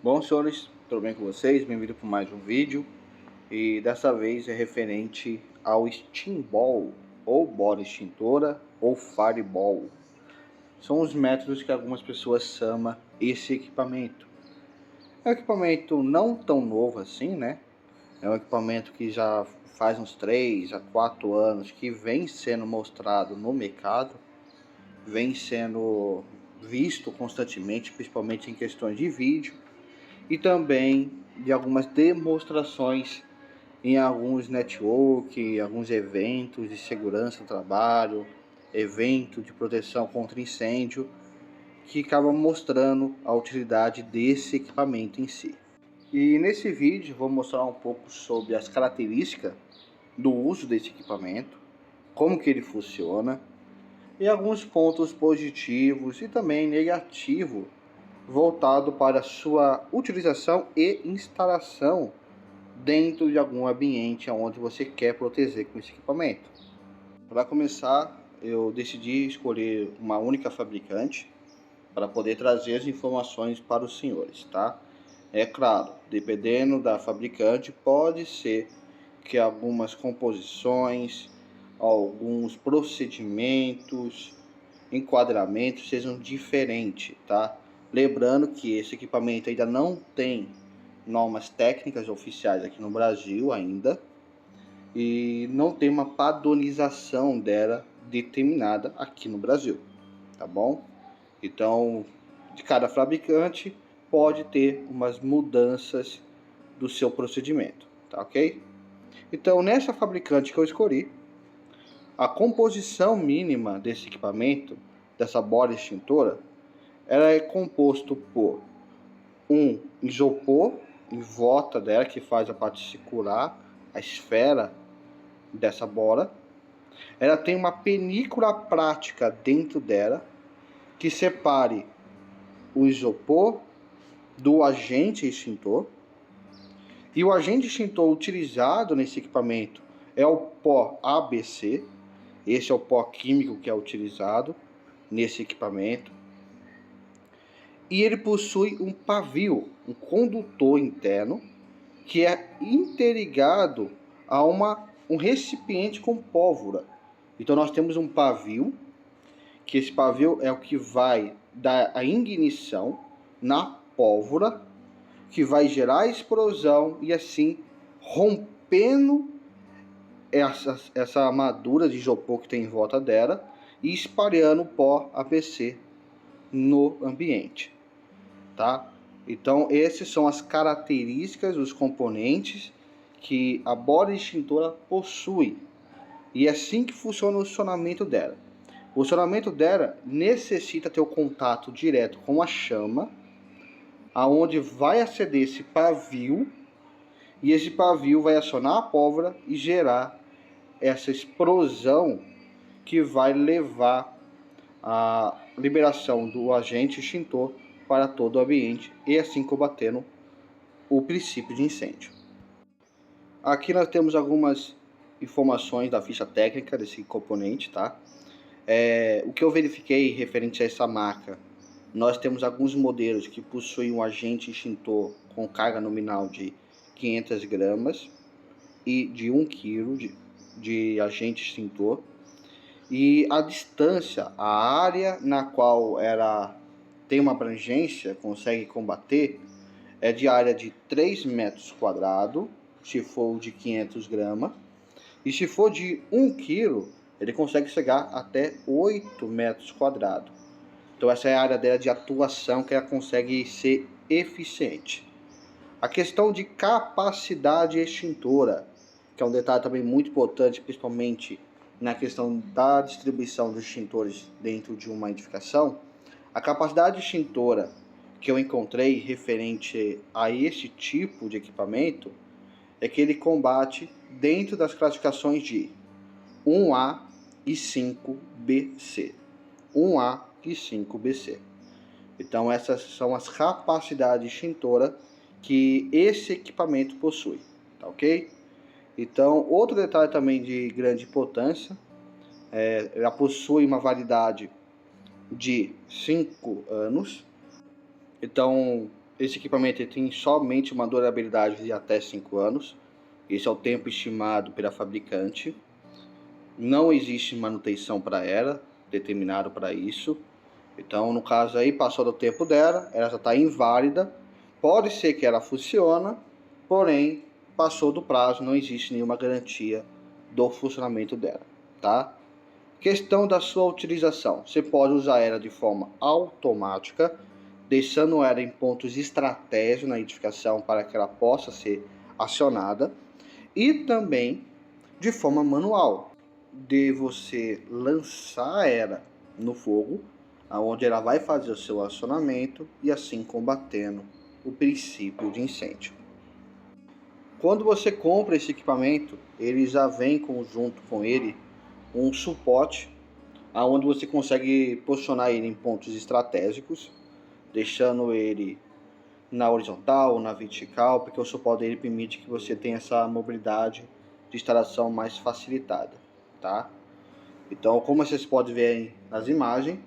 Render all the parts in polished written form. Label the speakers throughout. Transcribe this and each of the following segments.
Speaker 1: Bom, senhores, tudo bem com vocês? Bem-vindo para mais um vídeo. E dessa vez é referente ao Steam Ball, ou bola extintora, ou Fireball. São os métodos que algumas pessoas chamam esse equipamento. É um equipamento não tão novo assim, né? É um equipamento que já faz uns 3 a 4 anos que vem sendo mostrado no mercado, vem sendo visto constantemente, principalmente em questões de vídeo, e também de algumas demonstrações em alguns network, alguns eventos de segurança do trabalho, evento de proteção contra incêndio, que acabam mostrando a utilidade desse equipamento em si. E nesse vídeo vou mostrar um pouco sobre as características do uso desse equipamento, como que ele funciona e alguns pontos positivos e também negativos voltado para sua utilização e instalação dentro de algum ambiente onde você quer proteger com esse equipamento. Para começar, eu decidi escolher uma única fabricante para poder trazer as informações para os senhores, tá? É claro, dependendo da fabricante, pode ser que algumas composições, alguns procedimentos, enquadramentos sejam diferentes, tá? Lembrando que esse equipamento ainda não tem normas técnicas oficiais aqui no Brasil ainda e não tem uma padronização dela determinada aqui no Brasil, tá bom? Então, de cada fabricante pode ter umas mudanças do seu procedimento, tá ok? Então, nessa fabricante que eu escolhi, a composição mínima desse equipamento, dessa bola extintora, ela é composto por um isopor em volta dela, que faz a parte circular, a esfera dessa bola. Ela tem uma película prática dentro dela, que separe o isopor do agente extintor. E o agente extintor utilizado nesse equipamento é o pó ABC. Esse é o pó químico que é utilizado nesse equipamento. E ele possui um pavio, um condutor interno, que é interligado a um recipiente com pólvora. Então nós temos um pavio, que esse pavio é o que vai dar a ignição na pólvora, que vai gerar a explosão e assim rompendo essa armadura de isopor que tem em volta dela e espalhando pó ABC no ambiente, tá? Então, essas são as características, os componentes que a bola extintora possui. E é assim que funciona o funcionamento dela. O funcionamento dela necessita ter o contato direto com a chama, aonde vai acender esse pavio, e esse pavio vai acionar a pólvora e gerar essa explosão que vai levar a liberação do agente extintor para todo o ambiente e assim combatendo o princípio de incêndio. Aqui nós temos algumas informações da ficha técnica desse componente, tá? O que eu verifiquei referente a essa marca, nós temos alguns modelos que possuem um agente extintor com carga nominal de 500 gramas e de 1 kg de agente extintor. E a distância, a área na qual ela tem uma abrangência, consegue combater, é de área de 3 metros quadrados, se for de 500 gramas. E se for de 1 kg, ele consegue chegar até 8 metros quadrados. Então essa é a área dela de atuação que ela consegue ser eficiente. A questão de capacidade extintora, que é um detalhe também muito importante, principalmente na questão da distribuição dos extintores dentro de uma edificação. A capacidade extintora que eu encontrei referente a esse tipo de equipamento é que ele combate dentro das classificações de 1A e 5BC. 1A e 5BC. Então essas são as capacidades extintoras que esse equipamento possui, tá ok? Então, outro detalhe também de grande importância, ela possui uma validade de 5 anos. Então, Esse equipamento tem somente uma durabilidade de até 5 anos. Esse é o tempo estimado pela fabricante. Não existe manutenção para ela, determinado para isso. Então, no caso aí, passou do tempo dela, ela já está inválida. Pode ser que ela funcione, porém, passou do prazo, não existe nenhuma garantia do funcionamento dela, tá? Questão da sua utilização. Você pode usar ela de forma automática, deixando ela em pontos estratégicos na edificação para que ela possa ser acionada, e também de forma manual, de você lançar ela no fogo, onde ela vai fazer o seu acionamento e assim combatendo o princípio de incêndio. Quando você compra esse equipamento, ele já vem junto com ele um suporte, onde você consegue posicionar ele em pontos estratégicos, deixando ele na horizontal ou na vertical, porque o suporte dele permite que você tenha essa mobilidade de instalação mais facilitada, tá? Então, como vocês podem ver aí nas imagens,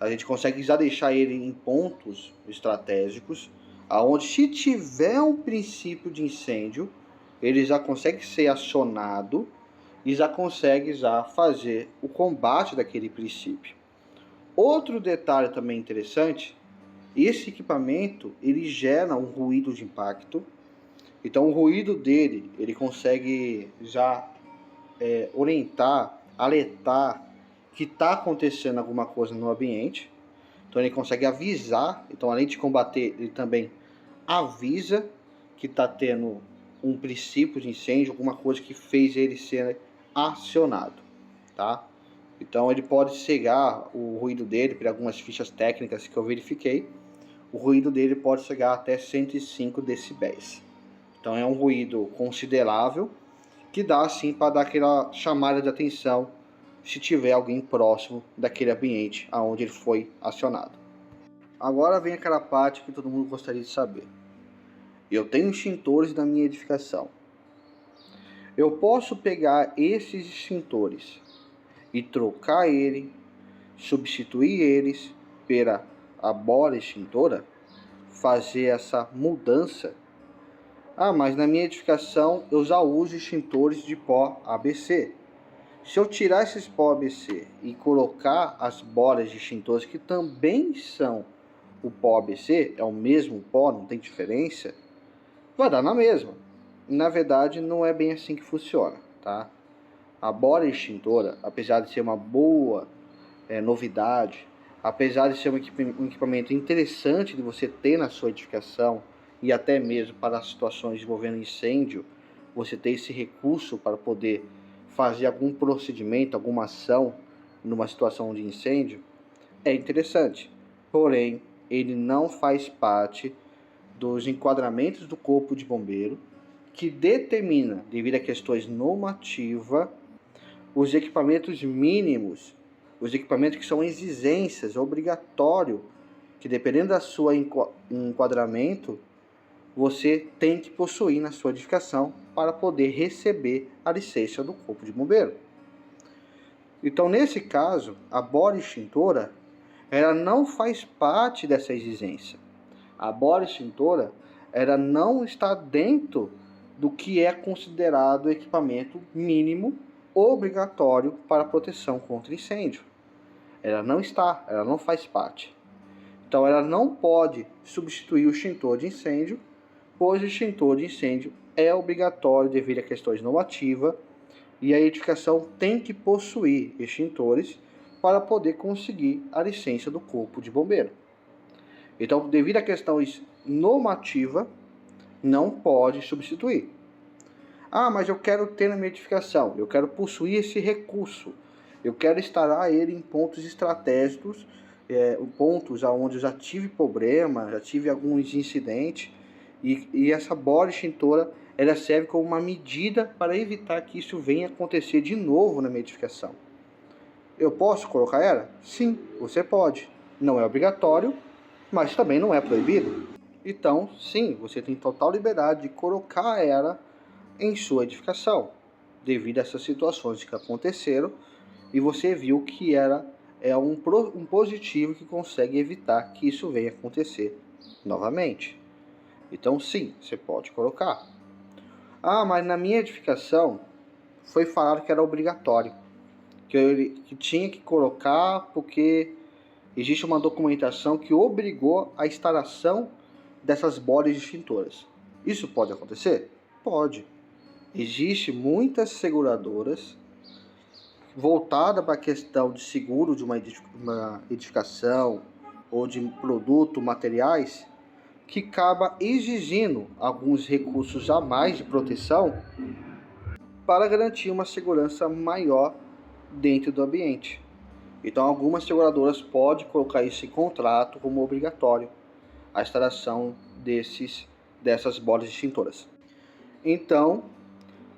Speaker 1: a gente consegue já deixar ele em pontos estratégicos, aonde se tiver um princípio de incêndio, ele já consegue ser acionado e já consegue fazer o combate daquele princípio. Outro detalhe também interessante, esse equipamento ele gera um ruído de impacto. Então o ruído dele, ele consegue já orientar, alertar que está acontecendo alguma coisa no ambiente. Então ele consegue avisar, então além de combater, ele também avisa que está tendo um princípio de incêndio, alguma coisa que fez ele ser acionado, tá? Então ele pode cegar o ruído dele, por algumas fichas técnicas que eu verifiquei, o ruído dele pode chegar até 105 decibéis. Então é um ruído considerável, que dá assim para dar aquela chamada de atenção se tiver alguém próximo daquele ambiente aonde ele foi acionado. Agora vem aquela parte que todo mundo gostaria de saber. Eu tenho extintores na minha edificação. Eu posso pegar esses extintores e trocar ele, substituir eles pela a bola extintora, fazer essa mudança? Ah, mas na minha edificação eu já uso extintores de pó ABC. Se eu tirar esses pó ABC e colocar as bolas de extintores que também são o pó ABC, é o mesmo pó, não tem diferença, vai dar na mesma. Na verdade, não é bem assim que funciona, tá? A bola extintora, apesar de ser uma boa novidade, apesar de ser um equipamento interessante de você ter na sua edificação e até mesmo para situações envolvendo incêndio, você ter esse recurso para poder fazer algum procedimento, alguma ação numa situação de incêndio, é interessante. Porém, ele não faz parte dos enquadramentos do Corpo de Bombeiro, que determina, devido a questões normativas, os equipamentos mínimos, os equipamentos que são exigências, obrigatório, que dependendo da sua enquadramento, você tem que possuir na sua edificação para poder receber a licença do Corpo de Bombeiro. Então, nesse caso, a bola extintora, ela não faz parte dessa exigência. A bola extintora, ela não está dentro do que é considerado equipamento mínimo obrigatório para proteção contra incêndio. Ela não está, ela não faz parte. Então ela não pode substituir o extintor de incêndio, pois o extintor de incêndio é obrigatório devido a questões normativas e a edificação tem que possuir extintores para poder conseguir a licença do Corpo de Bombeiro. Então, devido a questões normativas, não pode substituir. Ah, mas eu quero ter na minha edificação, eu quero possuir esse recurso, eu quero instalar ele em pontos estratégicos, pontos onde eu já tive problema, já tive alguns incidentes, e essa bola extintora ela serve como uma medida para evitar que isso venha acontecer de novo na minha edificação. Eu posso colocar ela? Sim, você pode. Não é obrigatório, mas também não é proibido. Então, sim, você tem total liberdade de colocar ela em sua edificação, devido a essas situações que aconteceram, e você viu que ela é um positivo que consegue evitar que isso venha acontecer novamente. Então sim, você pode colocar. Ah, mas na minha edificação foi falado que era obrigatório, que tinha que colocar porque existe uma documentação que obrigou a instalação dessas bolas extintoras. Isso pode acontecer? Pode. Existem muitas seguradoras voltadas para a questão de seguro de uma edificação ou de produto, materiais, que acaba exigindo alguns recursos a mais de proteção para garantir uma segurança maior dentro do ambiente. Então, algumas seguradoras podem colocar isso em contrato como obrigatório, a instalação dessas bolas extintoras. Então,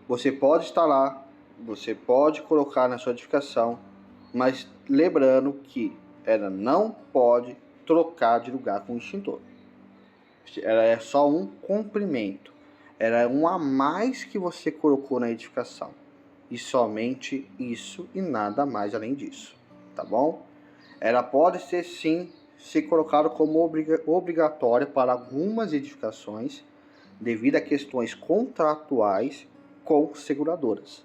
Speaker 1: você pode instalar, você pode colocar na sua edificação, mas lembrando que ela não pode trocar de lugar com o extintor. Ela é só um complemento. Ela é um a mais que você colocou na edificação. E somente isso e nada mais além disso. Tá bom? Ela pode ser sim ser colocada como obrigatória para algumas edificações devido a questões contratuais com seguradoras,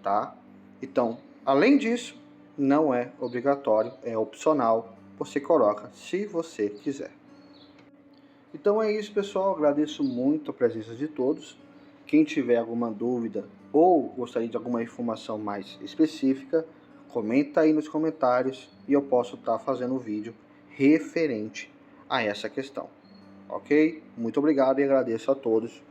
Speaker 1: tá? Então, além disso, não é obrigatório, é opcional, você coloca se você quiser. Então é isso, pessoal, agradeço muito a presença de todos. Quem tiver alguma dúvida ou gostaria de alguma informação mais específica, comenta aí nos comentários e eu posso estar fazendo um vídeo referente a essa questão. Ok? Muito obrigado e agradeço a todos.